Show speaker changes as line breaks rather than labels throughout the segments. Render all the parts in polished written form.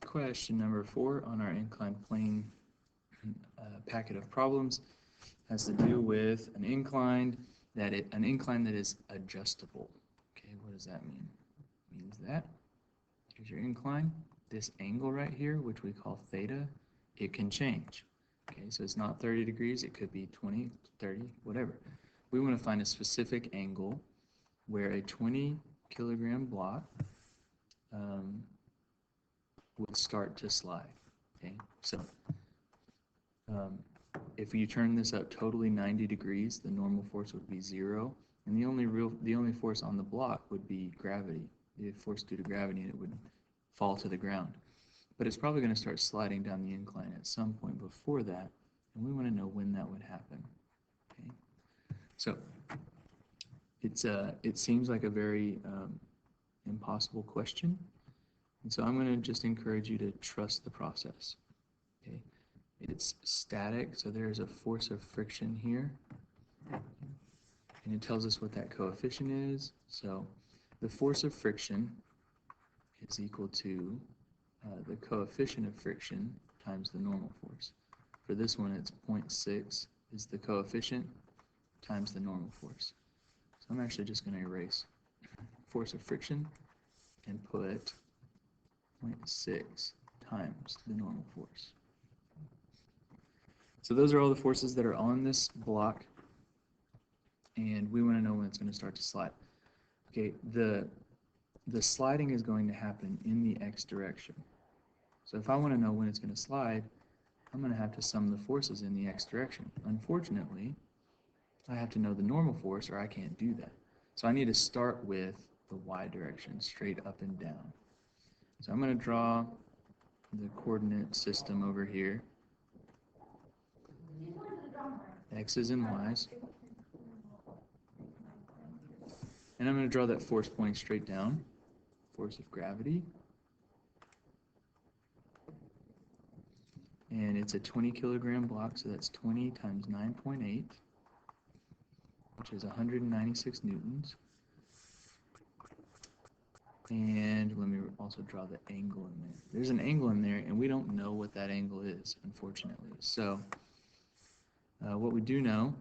question, number 4 on our inclined plane packet of problems, has to do with an incline that is adjustable. Okay, what does that mean? It means that here's your incline. This angle right here, which we call theta, it can change. Okay, so it's not 30 degrees, it could be 20, 30, whatever. We want to find a specific angle where a 20 kilogram block would start to slide. Okay, so if you turn this up totally 90 degrees, the normal force would be 0, and the only force on the block would be gravity. The force due to gravity, and it would fall to the ground. But it's probably going to start sliding down the incline at some point before that, and we want to know when that would happen. Okay, so it seems like a very impossible question, and so I'm going to just encourage you to trust the process. Okay, it's static, so there's a force of friction here, and it tells us what that coefficient is. So the force of friction is equal to the coefficient of friction times the normal force. For this one, it's 0.6 is the coefficient times the normal force. So I'm actually just going to erase force of friction and put 0.6 times the normal force. So those are all the forces that are on this block, and we want to know when it's going to start to slide. Okay, the sliding is going to happen in the x direction. So if I want to know when it's going to slide, I'm going to have to sum the forces in the x direction. Unfortunately, I have to know the normal force, or I can't do that. So I need to start with the y direction, straight up and down. So I'm going to draw the coordinate system over here, x's and y's. And I'm going to draw that force pointing straight down, force of gravity. And it's a 20 kilogram block, so that's 20 times 9.8, which is 196 newtons. And let me also draw the angle in there. There's an angle in there, and we don't know what that angle is, unfortunately. So what we do know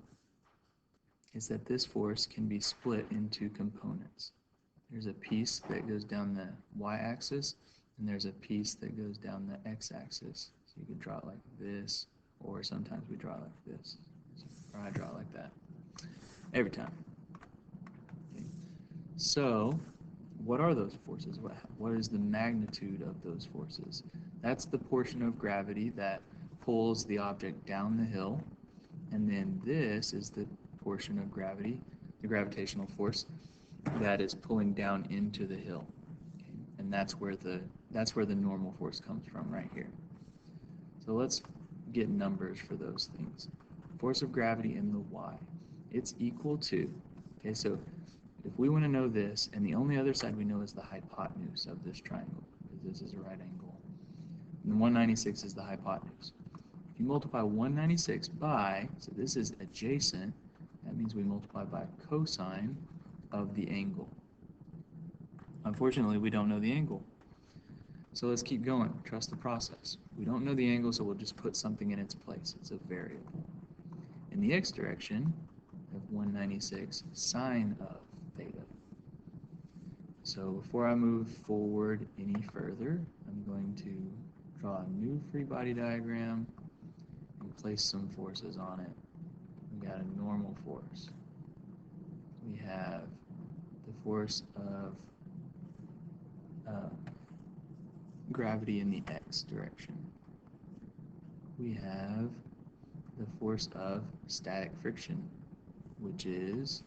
is that this force can be split into components. There's a piece that goes down the y-axis, and there's a piece that goes down the x-axis. So you can draw it like this, or sometimes we draw it like this, or I draw it like that, every time. Okay. So what are those forces? What is the magnitude of those forces? That's the portion of gravity that pulls the object down the hill, and then this is the portion of gravity, the gravitational force, that is pulling down into the hill. Okay. And that's where the normal force comes from, right here. So let's get numbers for those things. Force of gravity in the y, it's equal to, okay, so if we want to know this, and the only other side we know is the hypotenuse of this triangle, because this is a right angle, and 196 is the hypotenuse. If you multiply 196 by, so this is adjacent, that means we multiply by cosine of the angle. Unfortunately, we don't know the angle. So let's keep going. Trust the process. We don't know the angle, so we'll just put something in its place. It's a variable. In the x direction of 196, sine of theta. So before I move forward any further, I'm going to draw a new free body diagram and place some forces on it. We got a normal force. We have the force of gravity in the x direction. We have the force of static friction, which is,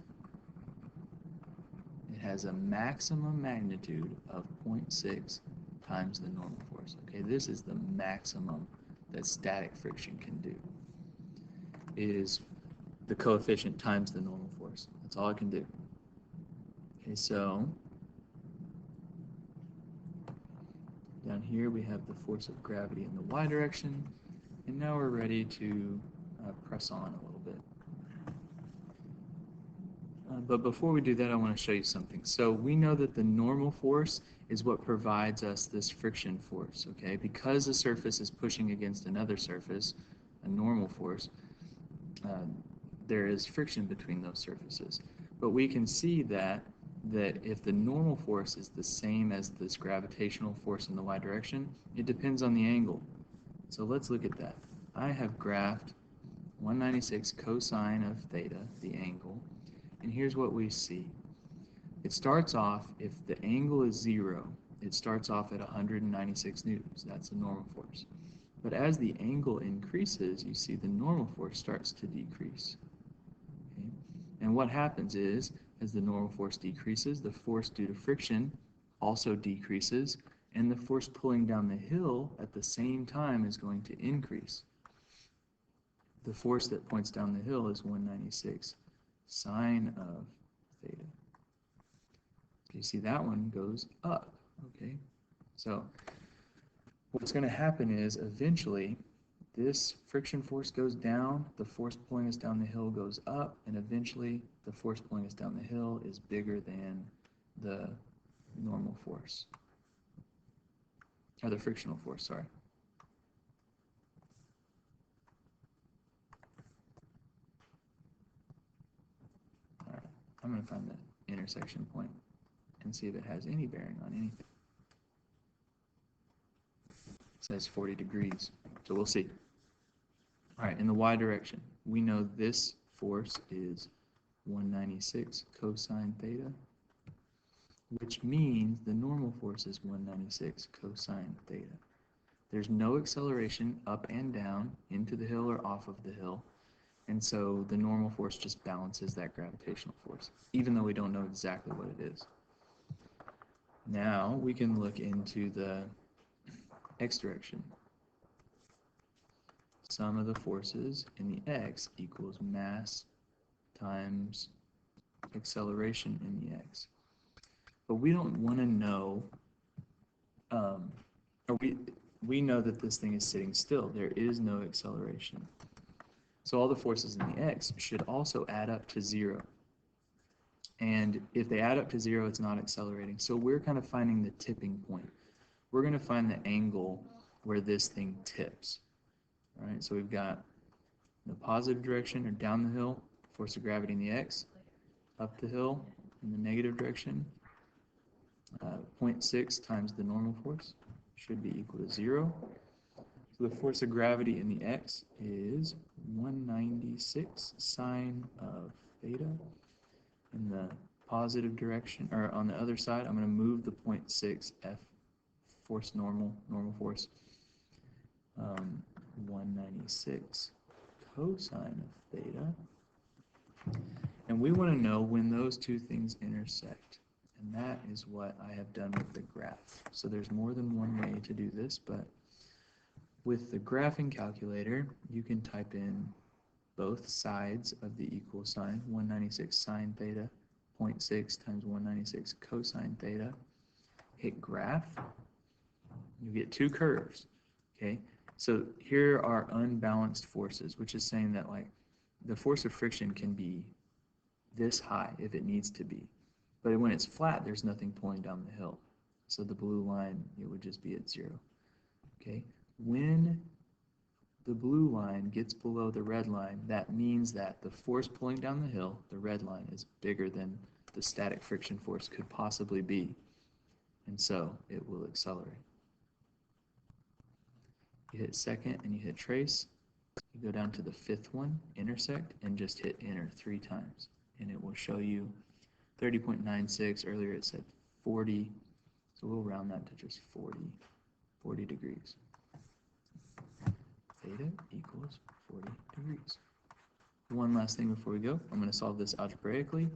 it has a maximum magnitude of 0.6 times the normal force. Okay, this is the maximum that static friction can do. It is the coefficient times the normal force. That's all it can do. Okay, so down here we have the force of gravity in the y direction, and now we're ready to press on a little bit. But before we do that, I want to show you something. So we know that the normal force is what provides us this friction force, okay? Because the surface is pushing against another surface, a normal force, uh, there is friction between those surfaces. But we can see that if the normal force is the same as this gravitational force in the y direction, it depends on the angle. So let's look at that. I have graphed 196 cosine of theta, the angle, and here's what we see. It starts off, if the angle is 0, it starts off at 196 newtons. That's the normal force. But as the angle increases, you see the normal force starts to decrease. Okay? And what happens is, as the normal force decreases, the force due to friction also decreases, and the force pulling down the hill at the same time is going to increase. The force that points down the hill is 196 sine of theta. So you see that one goes up, okay? So what's going to happen is eventually this friction force goes down, the force pulling us down the hill goes up, and eventually the force pulling us down the hill is bigger than the normal force, or the frictional force, sorry. All right, I'm going to find the intersection point and see if it has any bearing on anything. It says 40 degrees, so we'll see. All right, in the y direction, we know this force is 196 cosine theta, which means the normal force is 196 cosine theta. There's no acceleration up and down, into the hill or off of the hill, and so the normal force just balances that gravitational force, even though we don't know exactly what it is. Now we can look into the x direction. Sum of the forces in the x equals mass times acceleration in the x. But we don't want to know, or we know that this thing is sitting still. There is no acceleration. So all the forces in the x should also add up to 0. And if they add up to 0, it's not accelerating. So we're kind of finding the tipping point. We're going to find the angle where this thing tips. All right, so we've got the positive direction, or down the hill, force of gravity in the x, up the hill in the negative direction, 0.6 times the normal force should be equal to 0. So the force of gravity in the x is 196 sine of theta. In the positive direction, or on the other side, I'm going to move the 0.6 f force normal force. 196 cosine of theta. And we want to know when those two things intersect. And that is what I have done with the graph. So there's more than one way to do this, but with the graphing calculator, you can type in both sides of the equal sign, 196 sine theta, 0.6 times 196 cosine theta. Hit graph. You get two curves, okay? So here are unbalanced forces, which is saying that like the force of friction can be this high if it needs to be. But when it's flat, there's nothing pulling down the hill. So the blue line, it would just be at 0. Okay? When the blue line gets below the red line, that means that the force pulling down the hill, the red line, is bigger than the static friction force could possibly be. And so it will accelerate. You hit second and you hit trace. You go down to the fifth one, intersect, and just hit enter 3 times. And it will show you 30.96. Earlier it said 40. So we'll round that to just 40 degrees. Theta equals 40 degrees. One last thing before we go. I'm going to solve this algebraically.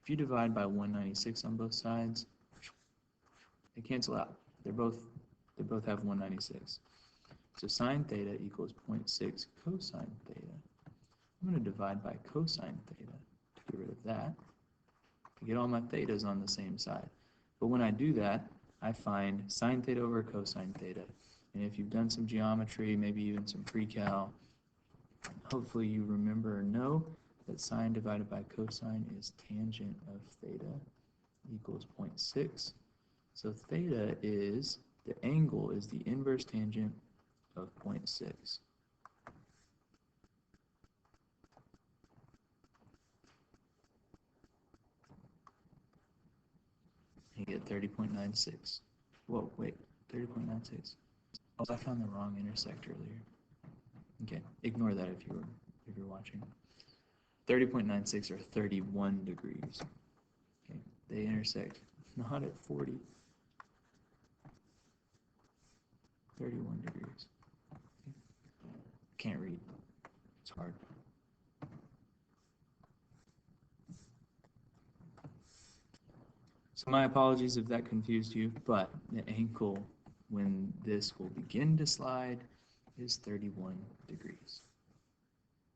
If you divide by 196 on both sides, they cancel out. They both have 196. So sine theta equals 0.6 cosine theta. I'm going to divide by cosine theta to get rid of that, to get all my thetas on the same side. But when I do that, I find sine theta over cosine theta. And if you've done some geometry, maybe even some pre-cal, hopefully you remember or know that sine divided by cosine is tangent of theta equals 0.6. So theta is, the angle is the inverse tangent of 0.6. You get 30.96. Whoa, wait, 30.96. Oh, I found the wrong intersect earlier. Okay, ignore that if you're watching. 30.96 or 31 degrees. Okay, they intersect not at 40. 31 degrees. Okay. Can't read. It's hard. So my apologies if that confused you, but the angle when this will begin to slide is 31 degrees.